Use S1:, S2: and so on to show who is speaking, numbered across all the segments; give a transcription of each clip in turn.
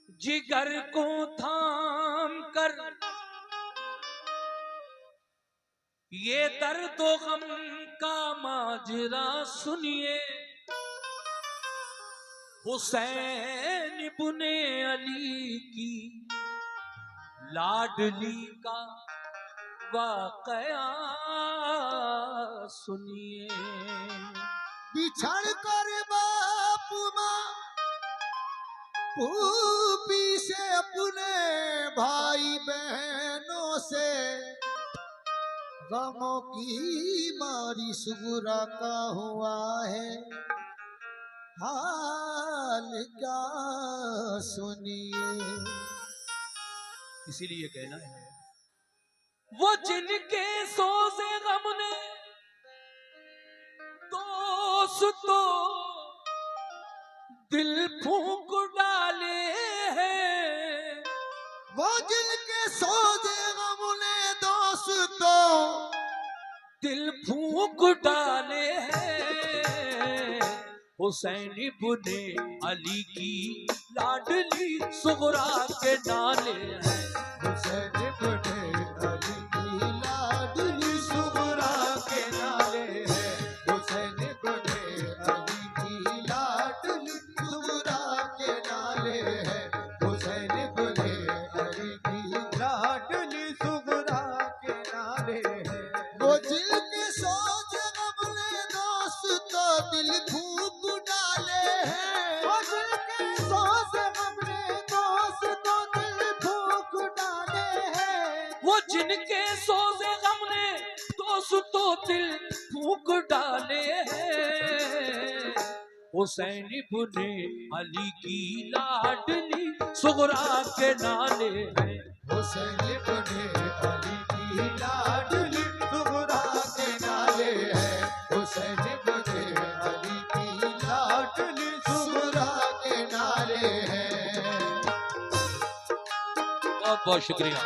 S1: जिगर को थाम कर ये दर्द व गम का माजरा सुनिए। हुसैन इब्ने अली की लाडली का वाकया सुनिए।
S2: बिछड़ कर बाप माँ फूफी से अपने भाई बहनों से गमों की मारी सुगरा का हुआ है हाल क्या सुनिए।
S1: इसीलिए कहना है वो जिनके सोज़े गम ने दोस्तों दिल फूंक डाले हैं।
S2: वो जिनके सोजे गम ने दोस्तों
S1: दिल फूंक डाले हैं। हुसैन इब्ने अली की लाडली सुगरा के नाले हैं।
S2: हुसैन इब्ने अली की लाडली सुगरा के नाले हैं। हुसैन इब्ने अली की लाडली सुगरा के नाले हैं। हुसैन इब्ने अली की लाडली सुगरा के नाले हैं। वो दिल के सोच गम ने दोस्तों दिल फूंक डाले हैं। वो दिल के सोच गम ने दोस्तों दिल फूंक डाले हैं।
S1: वो जिनके सोज़े गम ने दोस्तों दिल फूंक डाले हैं। हुसैन इब्ने अली की लाडली सुगरा के नाले हैं।
S2: हुसैन इब्ने अली की लाडली सुगरा के नाले हैं। हुसैन इब्ने अली की लाडली सुगरा के नाले हैं।
S1: बहुत बहुत शुक्रिया।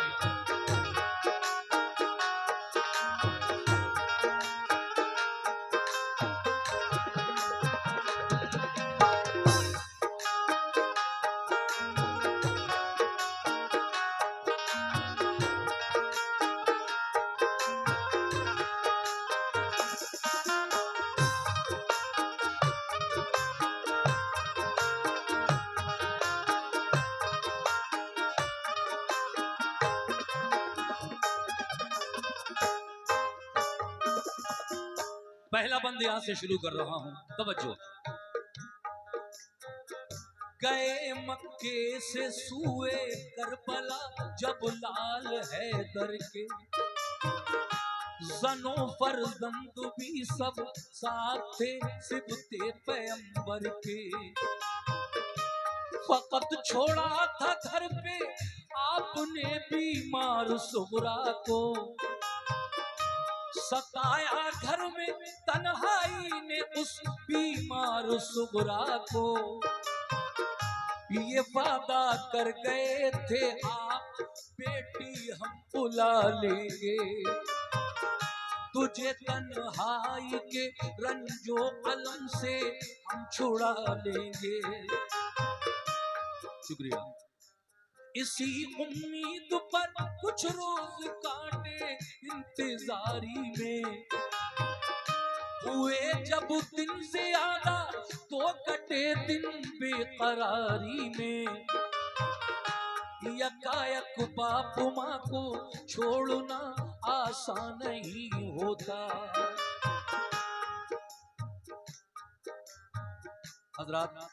S1: पहला बंद यहां से शुरू कर रहा हूं, तवज्जो। गए मक्के से सूए करबला जब लाल हैदर के जनो फर्जंद भी सब साथ थे सिबते पैगंबर के। फकत छोड़ा था घर पे आपने बीमार सुगरा को। सताया घर में तन्हाई ने उस बीमार सुगरा को। ये वादा कर गए थे आप बेटी हम बुला लेंगे। तुझे तन्हाई के रंजो अलम से हम छुड़ा लेंगे। शुक्रिया। इसी उम्मीद पर कुछ रोज काटे इंतजारी में। हुए जब दिन ज्यादा तो कटे दिन बेकरारी में। यकायक बाप माँ को छोड़ना आसान नहीं होता। हजरात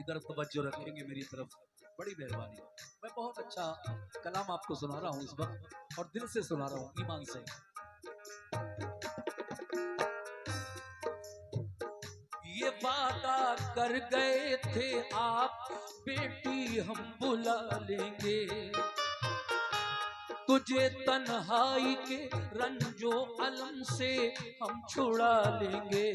S1: इधर तवज्जो रखेंगे मेरी तरफ, बड़ी मेहरबानी। मैं बहुत अच्छा कलाम आपको सुना रहा हूँ इस वक्त, और दिल से सुना रहा हूँ, ईमान से। ये वादा कर गए थे आप बेटी हम बुला लेंगे। तुझे तन्हाई के रंजो अलम से हम छुड़ा लेंगे।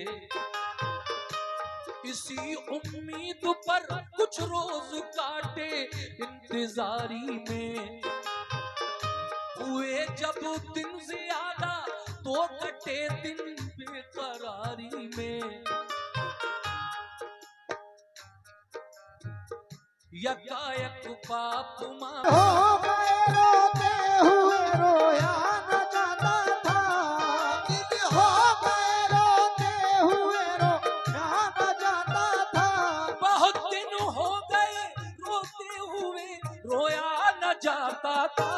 S1: इसी उम्मीद पर कुछ रोज काटे इंतजारी में। हुए जब दिन ज्यादा तो कटे दिन बेकरारी में। यकायक पाप मां
S2: हो गए रोते हुए रोया न जाता था, दिल हो गए रोते हुए रोया न जाता था।
S1: बहुत दिन हो गए रोते हुए रोया न जाता था।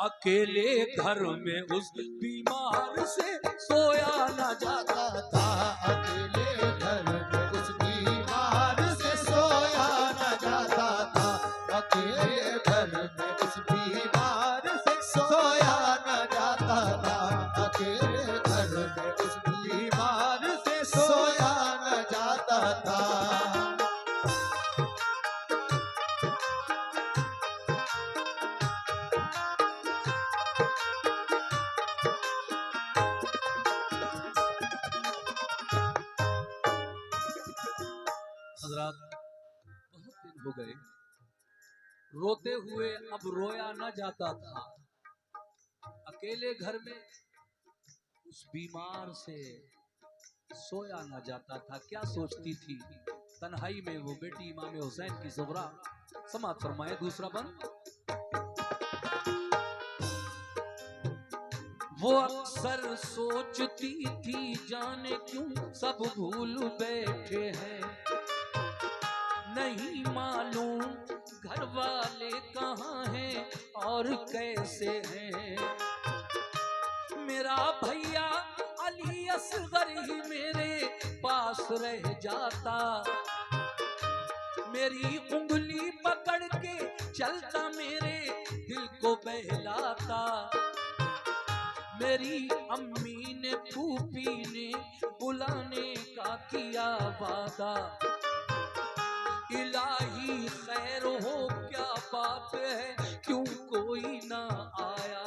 S1: अकेले घर में उस बीमार से सोया न जाता था।
S2: अकेले घर में उस बीमार से सोया न जाता था, अकेले घर में उस बीमार से सोया न जाता था, अकेले घर में उस बीमार से सोया न जाता था।
S1: हजरात, बहुत दिन हो गए रोते हुए अब रोया न जाता था। अकेले घर में उस बीमार से सोया न जाता था। क्या सोचती थी तन्हाई में वो बेटी इमाम हुसैन की ज़ुहरा। समाप्त फरमाए दूसरा बंद। वो अक्सर सोचती थी जाने क्यों सब भूल बैठे हैं, नहीं मालूम घर वाले कहाँ हैं और कैसे हैं। मेरा भैया अली असगर ही मेरे पास रह जाता, मेरी उंगली पकड़ के चलता मेरे दिल को बहलाता। मेरी अम्मी ने फूफी ने बुलाने का किया वादा, इलाही खैर हो क्या बात है क्यों कोई ना आया।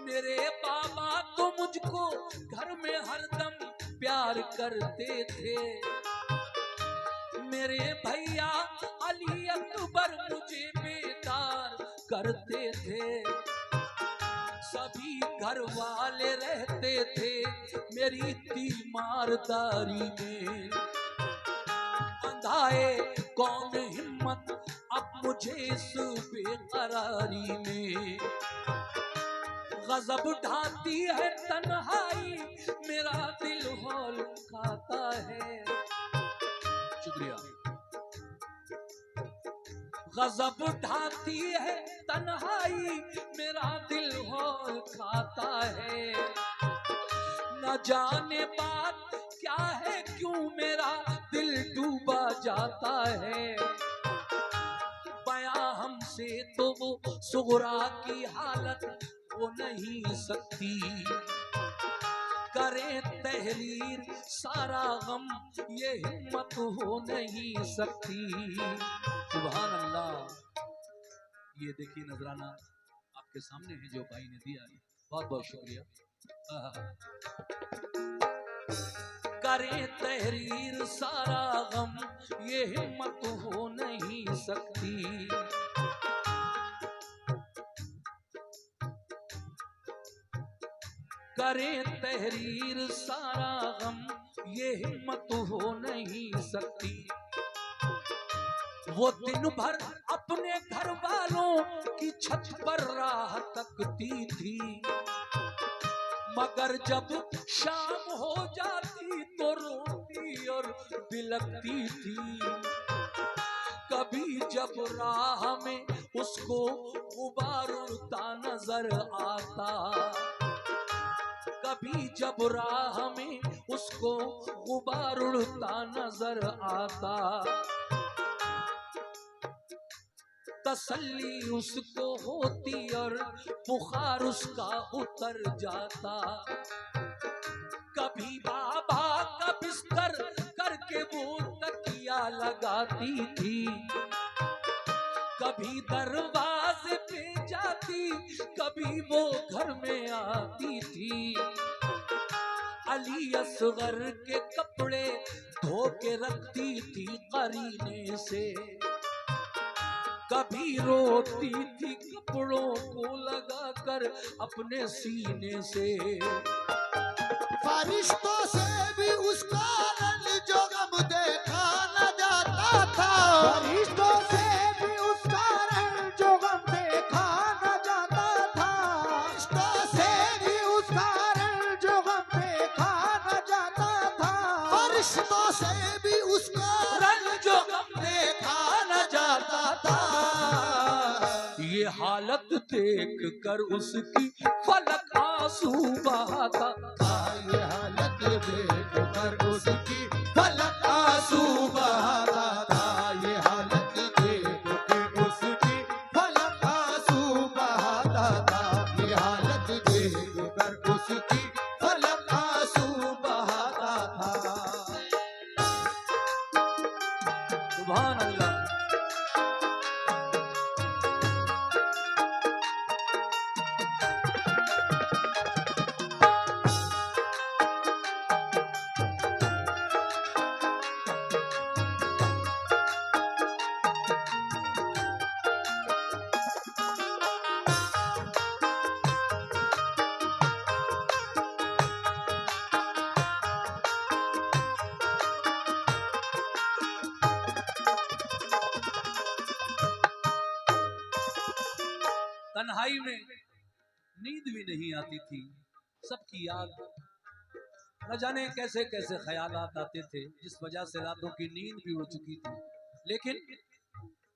S1: मेरे बाबा तो मुझको घर में हरदम प्यार करते थे, मेरे भैया अली अकबर मुझे बेदार करते थे। सभी घर वाले रहते थे मेरी तीमारदारी में, अंधाए कौन हिम्मत अब मुझे इस बेकरारी में। गजब ढाती है तन्हाई मेरा दिल हौल खाता है। शुक्रिया। गजब ढाती है तन्हाई मेरा दिल हौल खाता है। न जाने बात क्या है क्यों मेरा दिल डूबा जाता है। बयां हमसे तो वो सुगरा की हालत हो नहीं सकती, करे तहरीर सारा गम ये हिम्मत हो नहीं सकती। सुभान अल्लाह। ये देखिए नजराना आपके सामने है जो भाई ने दिया है, बहुत बहुत शुक्रिया। करे तहरीर सारा गम ये हिम्मत हो नहीं सकती। करे तहरीर सारा गम ये हिम्मत हो नहीं सकती। वो दिन भर अपने घर वालों की छत पर राह तकती थी, मगर जब शाम हो जाती तो रोती और बिलखती थी। कभी जब राह में उसको गुबार उड़ता नजर आता, कभी जब राह में उसको गुबार उड़ता नजर आता, तसल्ली उसको होती और बुखार उसका उतर जाता। कभी बाबा का बिस्तर करके वो तकिया लगाती थी, कभी दरवाजे पे जाती कभी वो घर में आती थी। अली असगर के कपड़े धो के रखती थी करीने से, कभी रोती थी कपड़ों को लगाकर अपने सीने से।
S2: फरिश्तों से भी उसका रंग जो गम देखा न जाता
S1: देख कर उसकी फलक आंसू बहाता था।
S2: ये हालत देख कर उसकी फलक आंसू बहाता था। ये हालत देख के उसकी फलक आंसू बहाता था। ये हालत देख कर उसकी फलक आंसू बहाता था।
S1: सुभान अल्लाह। तन्हाई में नींद भी नहीं आती थी, सबकी याद, न जाने कैसे कैसे ख्यालात आते थे, जिस वजह से रातों की नींद भी उड़ चुकी थी। लेकिन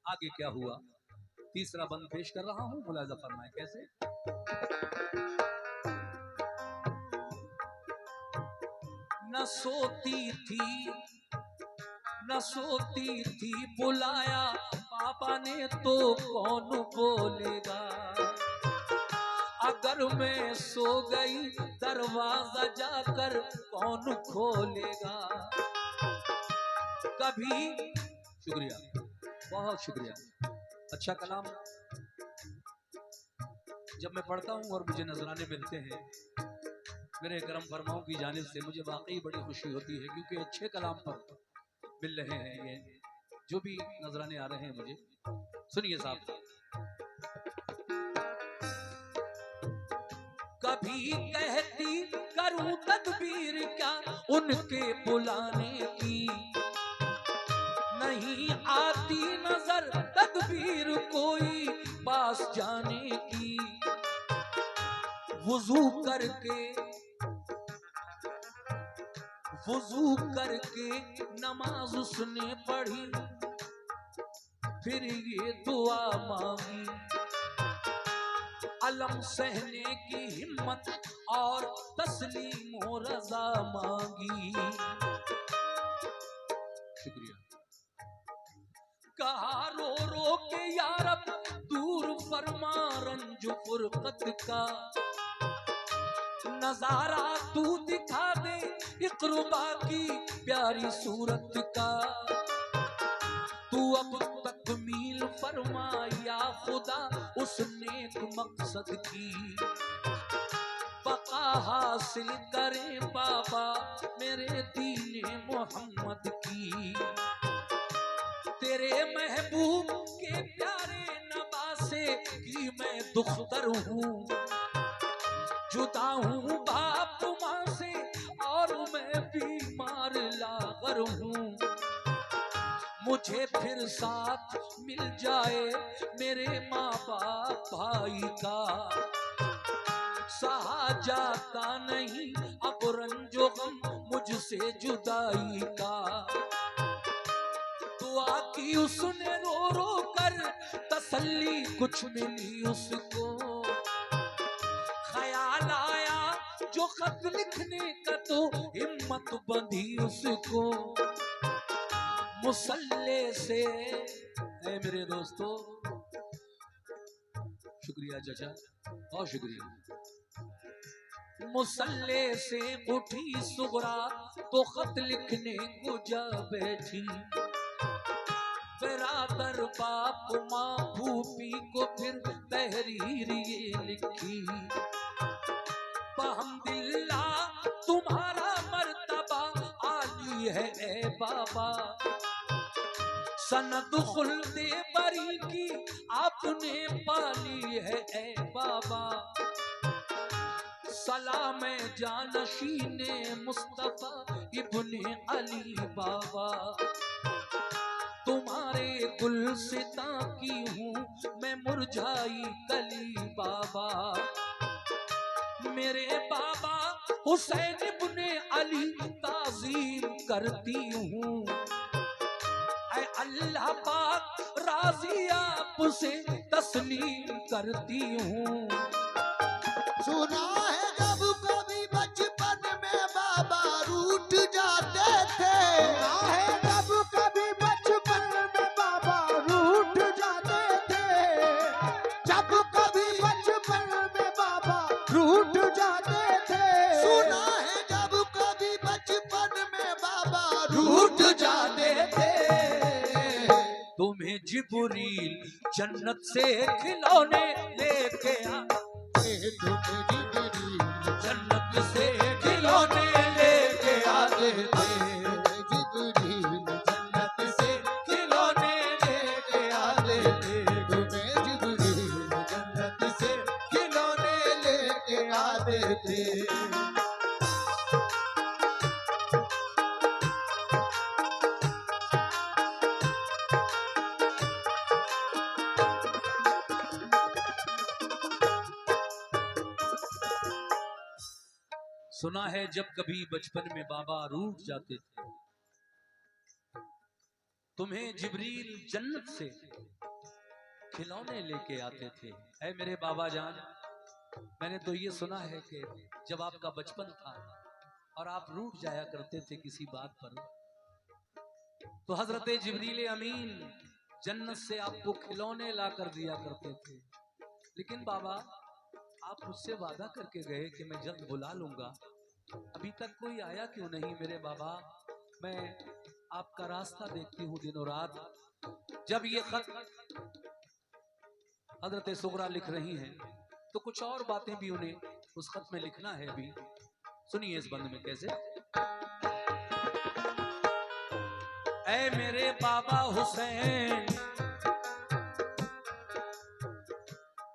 S1: आगे क्या हुआ, तीसरा बंद पेश कर रहा हूं, मुलाजा फरमाए कैसे। न सोती थी बुलाया पापा ने तो कौन बोलेगा। अगर मैं सो गई दरवाजा जाकर कौन खोलेगा। कभी, शुक्रिया, बहुत शुक्रिया। अच्छा कलाम जब मैं पढ़ता हूँ और मुझे नजराने मिलते हैं मेरे करम फरमाओं की जानिब से, मुझे वाकई बड़ी खुशी होती है, क्योंकि अच्छे कलाम पर मिल रहे हैं ये जो भी नजराने आ रहे हैं मुझे। सुनिए साहब। कभी कहती करूं तदबीर क्या उनके बुलाने की, नहीं आती नजर तदबीर कोई पास जाने की। वुजू करके नमाज उसने पढ़ी, फिर ये दुआ मांगी, अलम सहने की हिम्मत और तस्लीम व रजा मांगी। शुक्रिया। कहा रो रो के यारब दूर फरमा रंज फुरकत का, नजारा तू दिखा दे इक़्रुबा की प्यारी सूरत का। तू अब तकमील फरमा या खुदा उस नेक मकसद की, बका हासिल करें बाबा मेरे दीने मोहम्मद की। तेरे महबूब के प्यारे नवासे की मैं दुख्तर हूँ, जुदा हूँ बाप माँ से और मैं बीमार लागर हूँ। मुझे फिर साथ मिल जाए मेरे माँ बाप भाई का, सहा जाता नहीं अब रंजो गम मुझसे जुदाई का। दुआ की उसने रो रो कर तसल्ली कुछ मिली उसको, ख्याल आया जो खत लिखने का तो हिम्मत बंधी उसको। मुसल्ले से, ऐ मेरे दोस्तों, शुक्रिया चाचा, बहुत शुक्रिया। मुसल्ले से उठी सुगरा तो खत लिखने को जा बैठी, बरादर बाप माँ फूफी को फिर तहरीर ये लिखी। बहम्दिल्लाह तुम्हारा मर्तबा आली है ए बाबा, सनद खुल्दे बरी की आपने पाली है ए बाबा। सलाम जानशीने मुस्तफा इब्ने अली बाबा, तुम्हारे गुलसिता की हूँ मैं मुरझाई कली बाबा। मेरे बाबा हुसैन इब्ने अली ताज़ीम करती हूँ, ऐ अल्लाह पाक राजी आपसे तस्लीम करती हूँ।
S2: सुना है जब कभी बचपन में बाबा रूठ जाते थे, सुना है जब कभी बचपन में बाबा रूठ जाते थे, जब कभी बचपन में बाबा रूठ जाते थे, सुना है जब कभी बचपन में बाबा रूठ जाते थे।
S1: तुम्हें जिब्रील जन्नत से खिलौने लेके जन्नत से खिलौने लेके आते थे।
S2: जिब्रील जन्नत से खिलौने लेके आते थे, तुम्हें जिब्रील जन्नत से खिलौने लेके आते थे।
S1: सुना है जब कभी बचपन में बाबा रूठ जाते थे, तुम्हें जिब्रील जन्नत से खिलौने लेके आते थे। ऐ मेरे बाबा जान, मैंने तो ये सुना है कि जब आपका बचपन था और आप रूठ जाया करते थे किसी बात पर, तो हजरत जिब्रील अमीन जन्नत से आपको खिलौने ला कर दिया करते थे। लेकिन बाबा, आप मुझसे वादा करके गए कि मैं जल्द बुला लूंगा, अभी तक कोई आया क्यों नहीं मेरे बाबा? मैं आपका रास्ता देखती हूँ दिनों रात। जब ये खत हजरत सुगरा लिख रही हैं तो कुछ और बातें भी उन्हें उस खत में लिखना है। अभी सुनिए इस बंद में कैसे। ऐ मेरे बाबा हुसैन,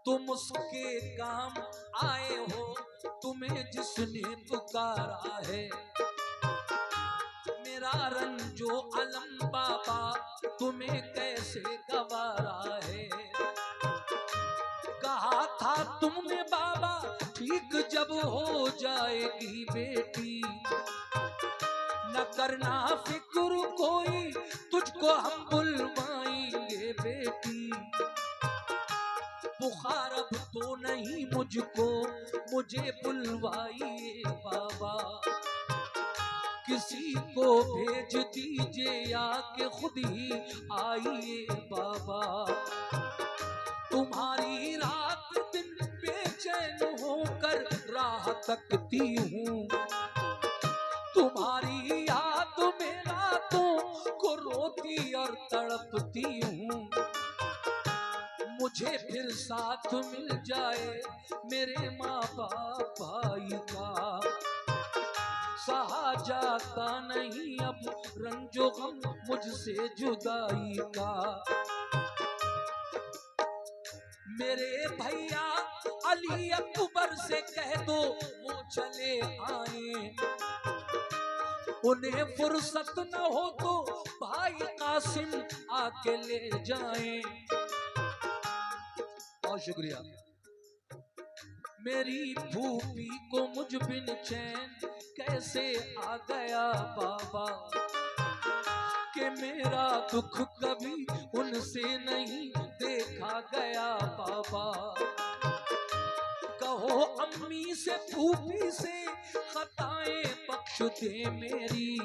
S1: तुम उसके काम आए हो, तुम्हें जिसने पुकारा है। मेरा रंजो अलम बाबा तुम्हें कैसे गवारा है। कहा था तुमने बाबा ठीक जब हो जाएगी बेटी, न करना फिक्र कोई तुझको हम बुलवाएंगे बेटी। बुखार अब तो नहीं मुझको, मुझे बुलवाइए बाबा। किसी को भेज दीजिए या के खुद ही आइए बाबा। तुम्हारी रात दिन बेचैन होकर राह तकती हूँ, तुम्हारी याद में रातों को रोती और तड़पती हूँ। मुझे फिर साथ मिल जाए मेरे माँ बाप भाई का, सहा जाता नहीं अब रंजो गम मुझसे जुदाई का। मेरे भैया अली अकबर से कह दो वो चले आए, उन्हें फुर्सत न हो तो भाई कासिम आके ले जाएं। बहुत शुक्रिया। मेरी फूफी को मुझ बिन चैन कैसे आ गया बाबा, कि मेरा दुख कभी उनसे नहीं देखा गया बाबा। कहो अम्मी से फूफी से खताएं बख्श दे मेरी,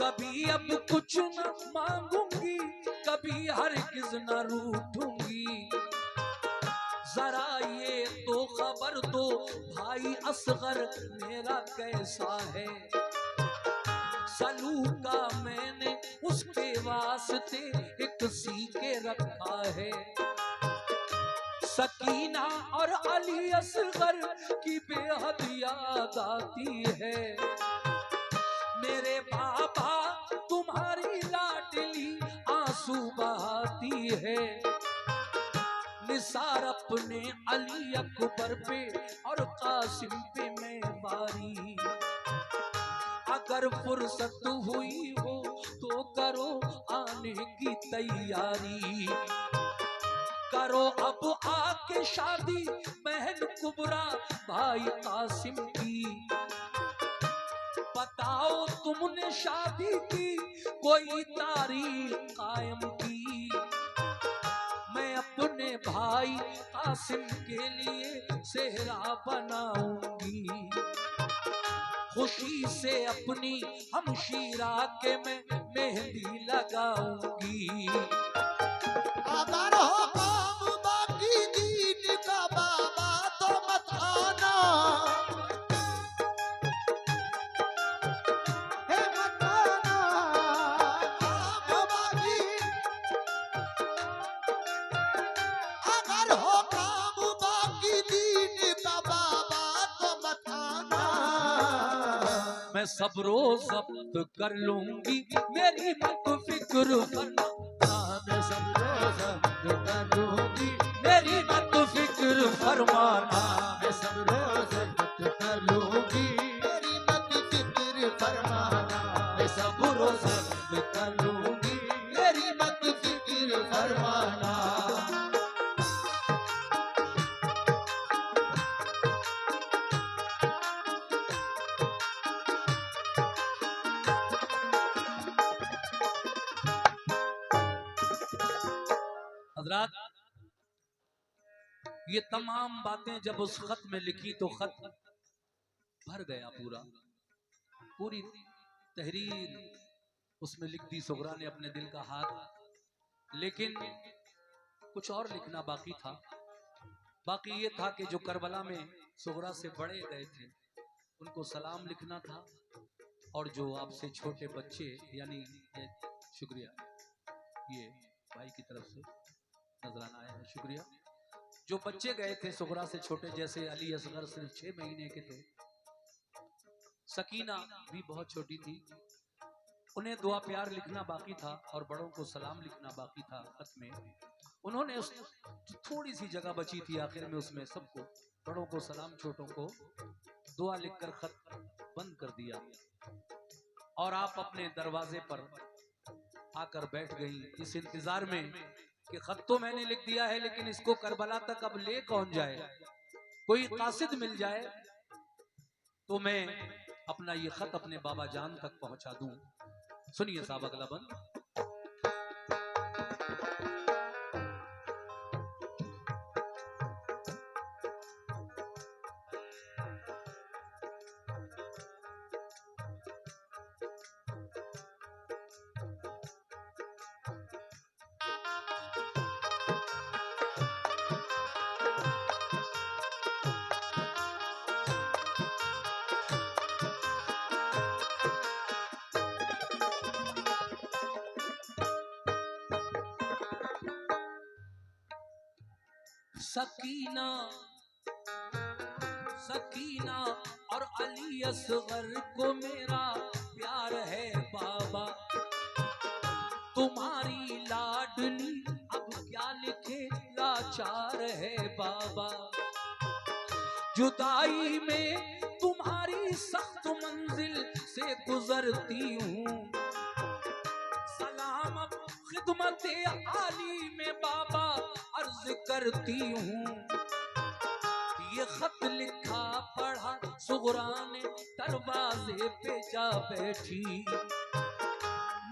S1: कभी अब कुछ न मांगूंगी, कभी हरगिज न रूठूंगी। जरा ये तो खबर दो भाई असगर मेरा कैसा है, सलूका मैंने उसके वास्ते एक सीखे रखा है। सकीना और अली असगर की बेहद याद आती है। मेरे बाबा तुम्हारी लाडली आंसू बहाती है। निसार अपने अली अकबर पे और कासिम पे मैं बारी, अगर फुर्सत हुई हो तो करो आने की तैयारी। करो अब आके शादी बहन कुबरा भाई कासिम की, बताओ तुमने शादी की कोई तारीख कायम की, मैं अपने भाई कासिम के लिए सेहरा बनाऊंगी, खुशी से अपनी हमशीरा के मैं मेहंदी लगाऊंगी।
S2: अगर हो काम बाकी दीन का बाबा तो मत आना, हे मत आना काम बाकी। अगर हो काम बाकी दीन का बाबा तो मत आना,
S1: मैं सब रोज जब्त कर लूंगी, मेरी मत फिक्र करना,
S2: मैं सब रोज जब्त करूंगी,
S1: मेरी मत फिक्र फरमाना,
S2: मैं सब रोज जब्त कर लूंगी, मेरी मत फिक्र फरमाना, मैं सब रोज जब्त कर लूंगी, मेरी मत फिक्र फरमाना।
S1: हजरात, ये तमाम बातें जब उस खत में लिखी तो खत भर गया पूरा, पूरी तहरीर उसमें लिख दी सुगरा ने अपने दिल का हाथ। लेकिन कुछ और लिखना बाकी था। बाकी ये था कि जो करबला में सुगरा से बड़े गए थे उनको सलाम लिखना था, और जो आपसे छोटे बच्चे, यानी शुक्रिया, ये भाई की तरफ से नजराना आया है, शुक्रिया। जो बच्चे गए थे सुगरा से छोटे, जैसे अली असगर सिर्फ 6 महीने के थे, सकीना भी बहुत छोटी थी, उन्हें दुआ प्यार लिखना बाकी था और बड़ों को सलाम लिखना बाकी था खत में। उन्होंने उस थोड़ी सी जगह बची थी आखिर में, उसमें सबको, बड़ों को सलाम, छोटों को दुआ लिखकर खत बंद कर दिया, और आप अपने दरवाजे पर आकर बैठ गई इस इंतजार में कि खत तो मैंने लिख दिया है, लेकिन इसको करबला तक अब ले कौन जाए, कोई कासिद मिल जाए तो मैं अपना ये खत अपने बाबा जान तक पहुंचा दूं। सुनिए साहब अगला बंद। सकीना, सकीना और अली असगर को मेरा प्यार है बाबा, तुम्हारी लाडली अब क्या लिखे लाचार है बाबा, जुदाई में तुम्हारी सख्त मंजिल से गुजरती हूँ, सलाम अब खिदमत आली में बाबा अर्ज करती हूँ। ये खत लिखा पढ़ा सुगरा ने दरवाजे पे जा बैठी,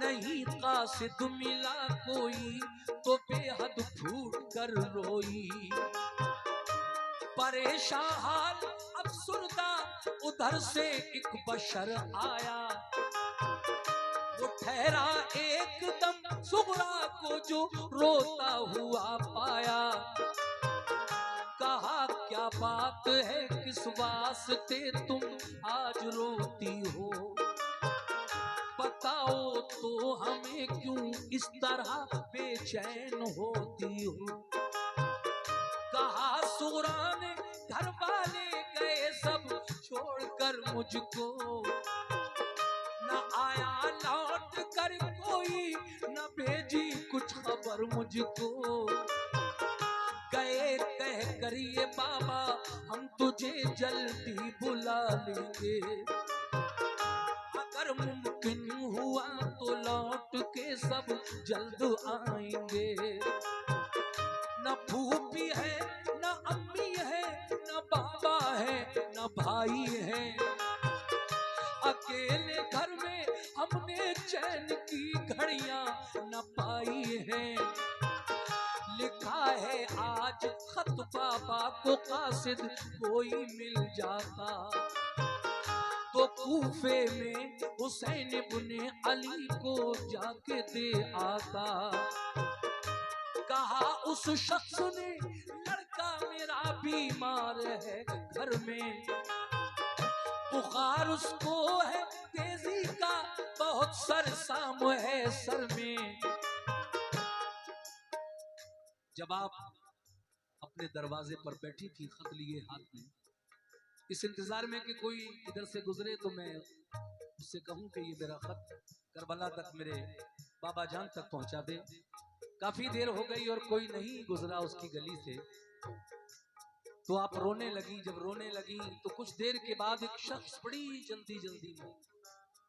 S1: नहीं कासिद मिला कोई तो बेहद फूट कर रोई, परेशान हाल अफसुर्दा उधर से एक बशर आया, वो ठहरा एकदम सुगरा को जो रोता हुआ पाया, कहा क्या बात है किस वास्ते तुम आज रोती हो, बताओ तो हमें क्यों इस तरह बेचैन होती हो। कहा सुगरा ने घर वाले गए सब छोड़कर मुझको, न आया लौट कर कोई, न भेजी कुछ खबर मुझको, गए कह कर ये बाबा हम तुझे जल्दी बुला लेंगे, अगर मुमकिन हुआ तो लौट के सब जल्द आएंगे, न फूफी है न अम्मी है न बाबा है न भाई है, अकेले अकेले घर में हमने चैन की घड़ियां न पाई हैं। लिखा है आज खत बाबा को कासिद कोई मिल जाता तो कूफे में हुसैन इब्ने अली को जाके दे आता। कहा उस शख्स ने लड़का मेरा बीमार है घर में, बुखार उसको है तेजी का, बहुत सरसाम है सर में। जब आप अपने दरवाजे पर बैठी थी खत लिए हाथ में, इस इंतजार में कि कोई इधर से गुजरे तो मैं उससे कहूं कि ये मेरा खत करबला तक मेरे बाबा जान तक पहुंचा दे। काफी देर हो गई और कोई नहीं गुजरा उसकी गली से, तो आप रोने लगी। जब रोने लगी तो कुछ देर के बाद एक शख्स बड़ी जल्दी जल्दी में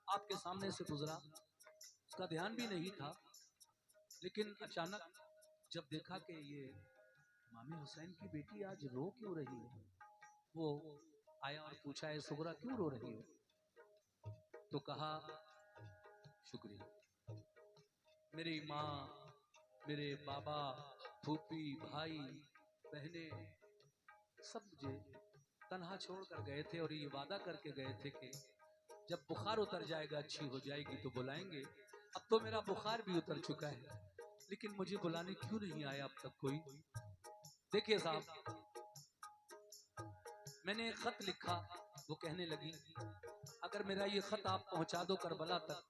S1: आपके सामने से गुजरा। उसका ध्यान भी नहीं था, लेकिन अचानक जब देखा कि ये मामे हुसैन की बेटी आज रो क्यों रही है, वो आया और पूछा, है सुगरा क्यों रो रही हो? तो कहा, शुक्रिया, मेरी माँ, मेरे बाबा, फूफी, भाई, बहने सब मुझे तन्हा छोड़कर गए थे और ये वादा करके गए थे कि जब बुखार उतर जाएगा, अच्छी हो जाएगी तो बुलाएंगे। अब तो मेरा बुखार भी उतर चुका है, लेकिन मुझे बुलाने क्यों नहीं आया अब तक कोई? देखिए साहब, मैंने एक खत लिखा। वो कहने लगी, अगर मेरा ये खत आप पहुंचा दो करबला तक,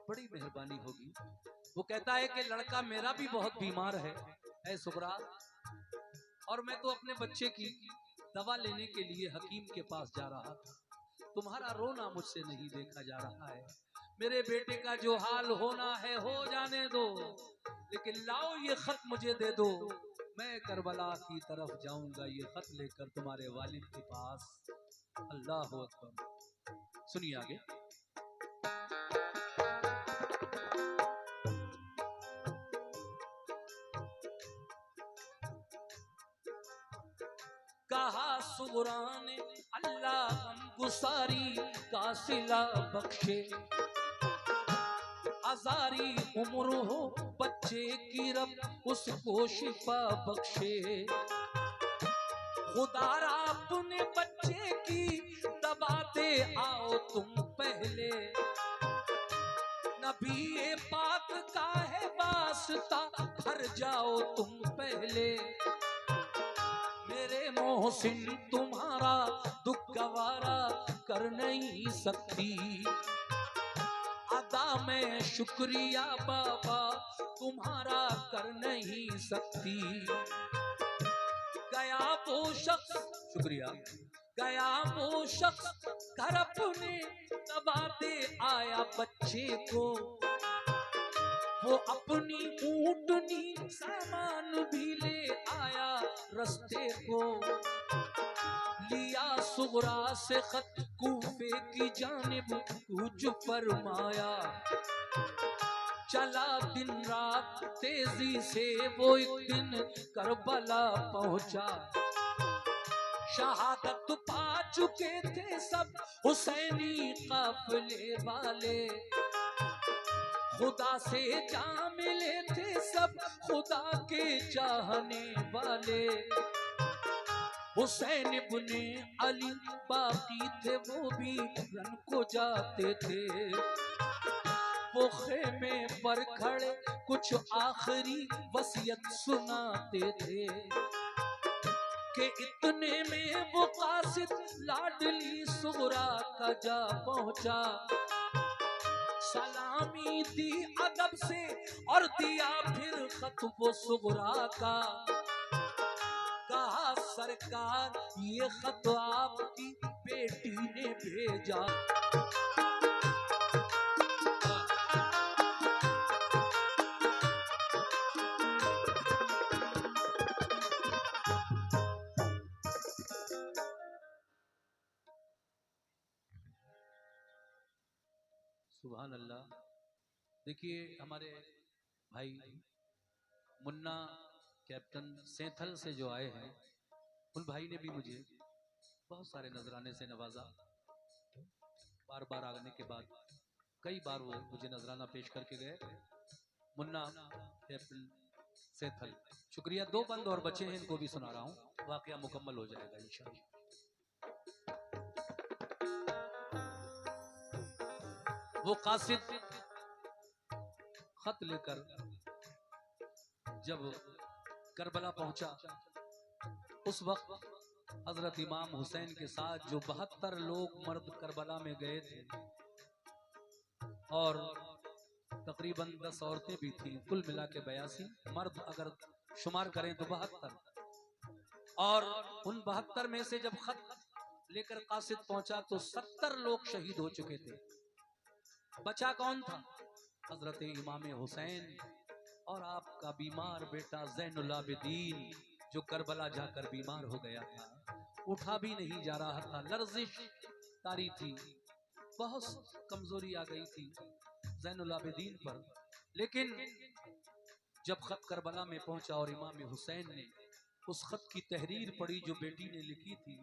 S1: बड़ी मेहरबानी होगी। वो कहता है कि लड़का मेरा भी बहुत बीमार है ऐ सुगरा, और मैं तो अपने बच्चे की दवा लेने के लिए हकीम के पास जा रहा था। तुम्हारा रोना मुझसे नहीं देखा जा रहा है। मेरे बेटे का जो हाल होना है हो जाने दो, लेकिन लाओ ये खत मुझे दे दो, मैं करबला की तरफ जाऊंगा ये खत लेकर तुम्हारे वालिद के पास। अल्लाह अकबर। सुनिए आगे। कहा सुगरा ने, अल्लाह गुसारी का सिला बख्शे, आजारी उम्र हो बच्चे की रब उसको शिफा बख्शे। खुदारा अपने बच्चे की दबा दे आओ तुम पहले, नबी पाक का है वास्ता भर जाओ तुम पहले। मेरे मोहसिन तुम्हारा दुख गवारा कर नहीं सकती, अदा मैं शुक्रिया बाबा तुम्हारा कर नहीं सकती। गया वो शख्स, शुक्रिया, गया वो शख्स घर अपने दबाते आया बच्चे को, वो अपनी ऊँटनी सामान भी ले आया रस्ते को। लिया सुगरा से खत कूफे की जानिब कूच फरमाया, चला दिन रात तेजी से वो एक दिन करबला पहुंचा। शहादत पा चुके थे सब हुसैनी काफिले वाले, खुदा से जा मिले थे सब खुदा के चाहने वाले। हुसैन इब्ने अली बाकी थे वो भी रन को जाते थे, वो खेमे पर खड़े कुछ आखिरी वसीयत सुनाते थे कि इतने में वो कासिद लाडली सुगरा का जा पहुंचा। सलामी दी अदब से और दिया फिर खत वो सुगरा का। कहा सरकार ये खत आपकी बेटी ने भेजा। सुभान अल्लाह। देखिए हमारे भाई मुन्ना कैप्टन सेंथल से जो आए हैं, उन भाई ने भी मुझे बहुत सारे नजराने से नवाजा। बार बार आने के बाद कई बार वो मुझे नजराना पेश करके गए। मुन्ना सेथल, शुक्रिया। 2 बंद और बचे हैं, इनको भी सुना रहा हूँ, वाकया मुकम्मल हो जाएगा इंशाअल्लाह। वो कासिद खत लेकर जब करबला पहुंचा, उस वक्त हजरत इमाम हुसैन के साथ जो 72 लोग मर्द करबला में गए थे और तकरीबन 10 औरतें भी थी, कुल मिला के 82 मर्द अगर शुमार करें तो 72। और उन 72 में से जब खत लेकर कासिद पहुंचा तो 70 लोग शहीद हो चुके थे। बचा कौन था? हजरत इमाम हुसैन और आपका बीमार बेटा ज़ैनुल आबिदीन, जो करबला जाकर बीमार हो गया था, उठा भी नहीं जा रहा था, लर्जिश तारी थी, बहुत कमजोरी आ गई थी ज़ैनुल आबिदीन पर। लेकिन जब खत करबला में पहुंचा और इमाम हुसैन ने उस खत की तहरीर पढ़ी जो बेटी ने लिखी थी,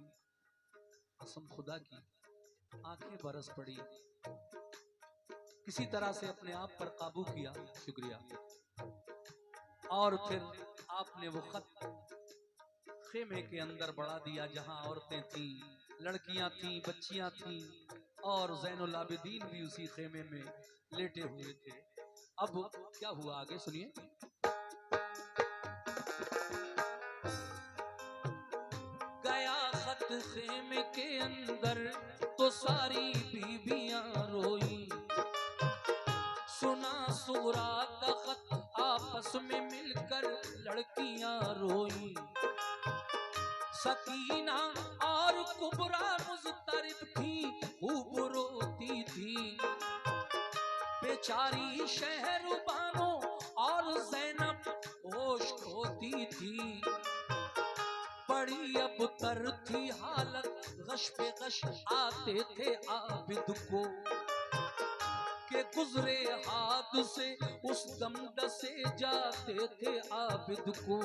S1: कसम खुदा की आंखें बरस पड़ी। किसी तरह से अपने आप पर काबू किया, शुक्रिया। और फिर आपने वो खत खेमे के अंदर बढ़ा दिया, जहां औरतें थीं, लड़कियां थीं, बच्चियां थीं, और ज़ैनुल आबिदीन भी उसी खेमे में लेटे हुए थे। अब क्या हुआ आगे सुनिए। गया खत खेमे के अंदर तो सारी बीबियां रोई, सुना सूरा का खत आपस में मिलकर लड़कियां रोई। सकीना और कुबरा मुज़तरिब थी, खूब रोती थी। बेचारी शहरबानो और ज़ैनब होश खोती थी। बड़ी अब तर थी हालत, गश पे गश आते थे आबिद को, के गुजरे हाथ से उस दम डसे जाते थे आबिद को।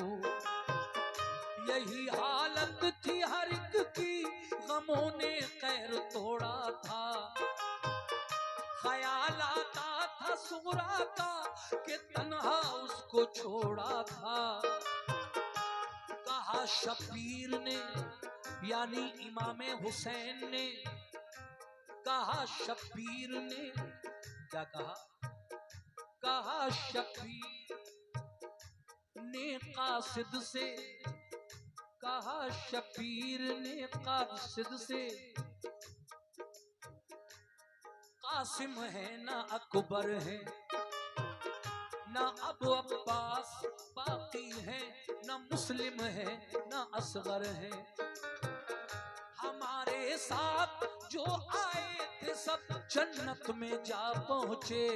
S1: यही हालत थी हर एक की, गमों ने खैर तोड़ा था। ख्याल आता था सुगरा का कि तन्हा उसको छोड़ा था। कहा शब्बीर ने, यानी इमाम हुसैन ने, कहा शब्बीर ने, क्या कहा? कहा शब्बीर ने कासिद से, कहा शब्बीर ने कासिद से, कासिम है ना अकबर है, ना अबू अब्बास बाकी है, ना मुस्लिम है, ना असगर है। हमारे साथ जो आए थे सब जन्नत में जा पहुंचे।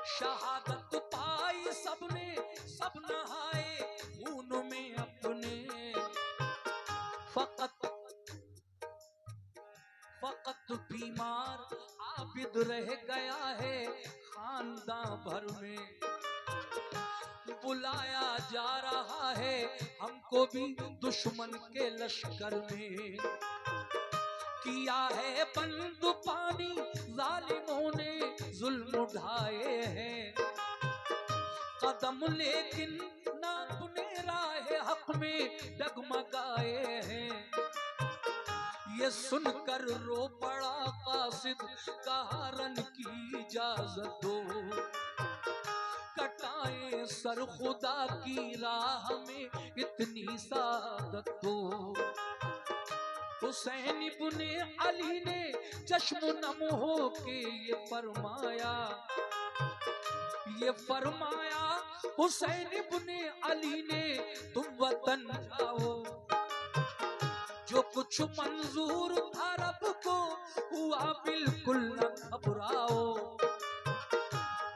S1: शहादत पाई सबने, सब नहाए खून में अपने। फकत बीमार आबिद रह गया है खानदां भर में। बुलाया जा रहा है हमको भी दुश्मन के लश्कर में। किया है बंद पानी जालिमों ने जुल्म उठाए हैं। कदम लेकिन ना अपने राह हक में डगमगाए हैं। ये सुनकर रो पड़ा कासिद, कहा रन की इजाजत दो। कटाए सर खुदा की राह में इतनी सादत दो। हुसैन इब्ने अली ने चश्म नम हो के ये फरमाया, ये फरमाया हुसैन इब्ने अली ने, तुम वतन जाओ। जो कुछ मंजूर था रब को हुआ बिल्कुल न घबराओ।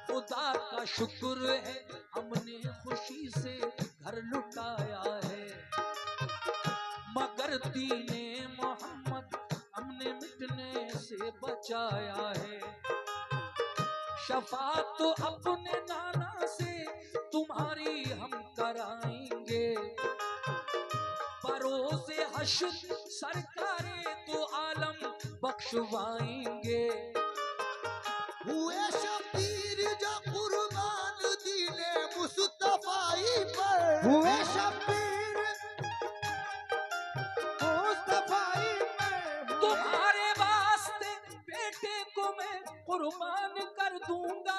S1: खुदा का शुक्र है हमने खुशी से घर लुटाया है। मगर दीने मोहम्मद हमने मिटने से बचाया है। शफाअत तो अपने नाना से तुम्हारी हम कराएंगे। बरोज़े हश्र सरकारे तो आलम बख्शवाएंगे। कुर्बान कर दूंगा